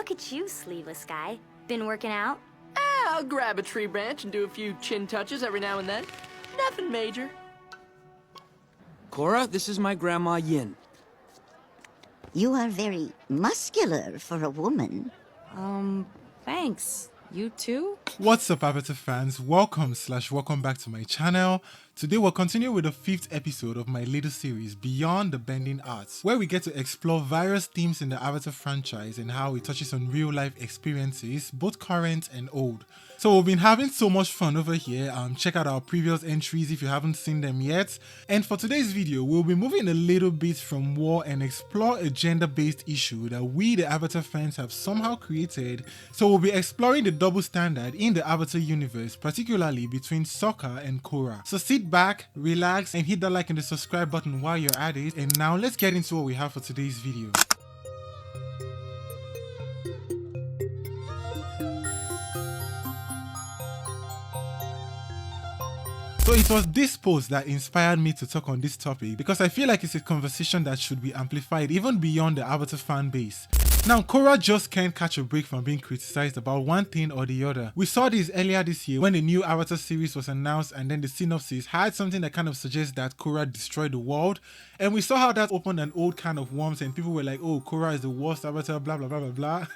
Look at you, sleeveless guy. Been working out? I'll grab a tree branch and do a few chin touches every now and then. Nothing major. Korra, this is my grandma Yin. You are very muscular for a woman. Thanks. You too? What's up, Avatar fans? Welcome back to my channel. Today we'll continue with the 5th episode of my little series, Beyond the Bending Arts, where we get to explore various themes in the Avatar franchise and how it touches on real life experiences, both current and old. So we've been having so much fun over here. Check out our previous entries if you haven't seen them yet. And for today's video, we'll be moving a little bit from war and explore a gender-based issue that we, the Avatar fans, have somehow created. So we'll be exploring the double standard in the Avatar universe, particularly between Sokka and Korra. So sit back, relax, and hit that like and the subscribe button while you're at it. And now let's get into what we have for today's video. So it was this post that inspired me to talk on this topic because I feel like it's a conversation that should be amplified even beyond the Avatar fan base. Now, Korra just can't catch a break from being criticized about one thing or the other. We saw this earlier this year when the new Avatar series was announced and then the synopsis had something that kind of suggests that Korra destroyed the world. And we saw how that opened an old can of worms and people were like, oh, Korra is the worst Avatar, blah, blah, blah, blah, blah.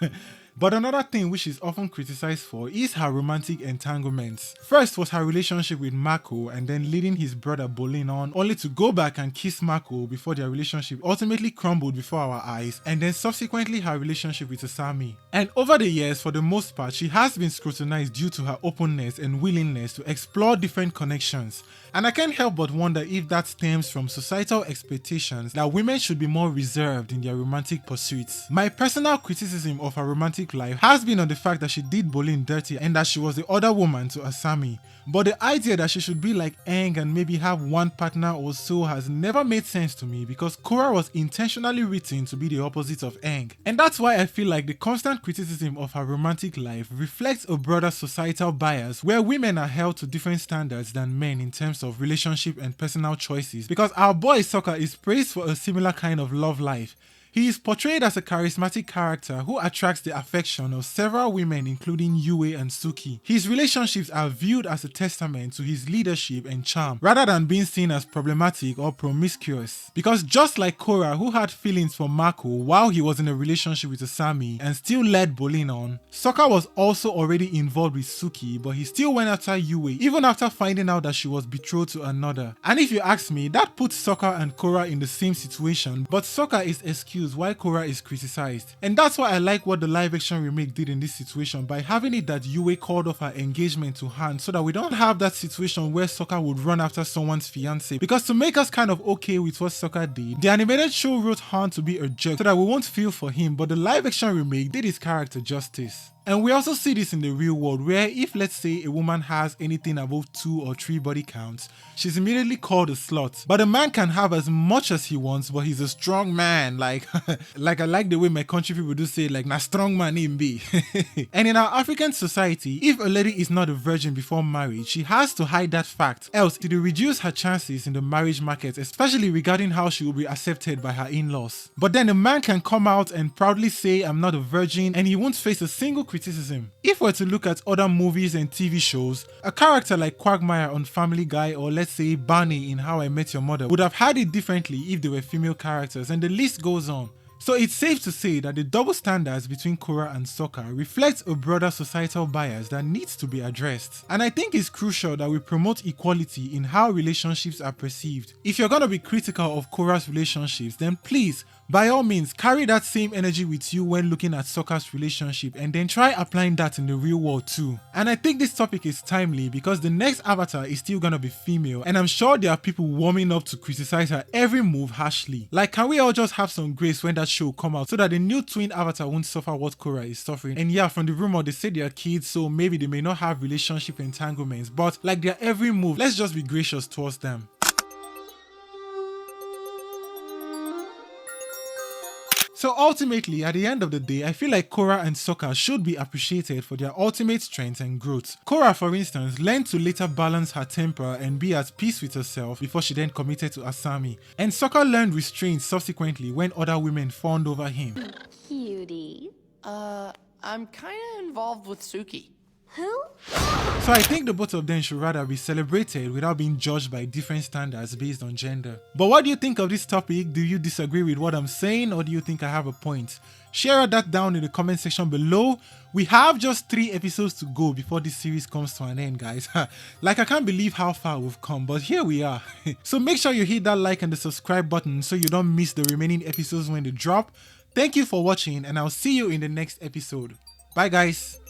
But another thing which is often criticized for is her romantic entanglements. First was her relationship with Mako and then leading his brother Bolin on, only to go back and kiss Mako before their relationship ultimately crumbled before our eyes, and then subsequently her relationship with Asami. And over the years, for the most part, she has been scrutinized due to her openness and willingness to explore different connections. And I can't help but wonder if that stems from societal expectations that women should be more reserved in their romantic pursuits. My personal criticism of her romantic life has been on the fact that she did Bolin dirty and that she was the other woman to Asami. But the idea that she should be like Aang and maybe have one partner or so has never made sense to me because Korra was intentionally written to be the opposite of Aang. And that's why I feel like the constant criticism of her romantic life reflects a broader societal bias where women are held to different standards than men in terms of relationship and personal choices, because our boy Sokka is praised for a similar kind of love life. He is portrayed as a charismatic character who attracts the affection of several women including Yue and Suki. His relationships are viewed as a testament to his leadership and charm rather than being seen as problematic or promiscuous. Because just like Korra, who had feelings for Mako while he was in a relationship with Asami and still led Bolin on, Sokka was also already involved with Suki, but he still went after Yue even after finding out that she was betrothed to another. And if you ask me, that puts Sokka and Korra in the same situation, but Sokka is excused why Korra is criticized. And that's why I like what the live action remake did in this situation by having it that Yue called off her engagement to Han so that we don't have that situation where Sokka would run after someone's fiancé. Because to make us kind of okay with what Sokka did, the animated show wrote Han to be a jerk so that we won't feel for him, but the live action remake did his character justice. And we also see this in the real world where if let's say a woman has anything above 2 or 3 body counts, she's immediately called a slut. But a man can have as much as he wants, but he's a strong man. Like I like the way my country people do say like na strong man him be. And in our African society, if a lady is not a virgin before marriage, she has to hide that fact, else it will reduce her chances in the marriage market, especially regarding how she will be accepted by her in-laws. But then a man can come out and proudly say I'm not a virgin and he won't face a single criticism. If we're to look at other movies and TV shows, a character like Quagmire on Family Guy or let's say Barney in How I Met Your Mother would have had it differently if they were female characters, and the list goes on. So it's safe to say that the double standards between Korra and Sokka reflects a broader societal bias that needs to be addressed. And I think it's crucial that we promote equality in how relationships are perceived. If you're gonna be critical of Korra's relationships, then please, by all means, carry that same energy with you when looking at Sokka's relationship and then try applying that in the real world too. And I think this topic is timely because the next Avatar is still gonna be female and I'm sure there are people warming up to criticize her every move harshly. Like, can we all just have some grace when that show come out so that the new twin Avatar won't suffer what Korra is suffering? And yeah, from the rumor they say they are kids, so maybe they may not have relationship entanglements, but like their every move, let's just be gracious towards them. So ultimately, at the end of the day, I feel like Korra and Sokka should be appreciated for their ultimate strength and growth. Korra, for instance, learned to later balance her temper and be at peace with herself before she then committed to Asami. And Sokka learned restraint subsequently when other women fawned over him. Cutie. I'm kinda involved with Suki. Who? So I think the both of them should rather be celebrated without being judged by different standards based on gender. But what do you think of this topic? Do you disagree with what I'm saying, or do you think I have a point? Share that down in the comment section below. We have just 3 episodes to go before this series comes to an end, guys. Like, I can't believe how far we've come, but here we are. So make sure you hit that like and the subscribe button so you don't miss the remaining episodes when they drop. Thank you for watching, and I'll see you in the next episode. Bye, guys.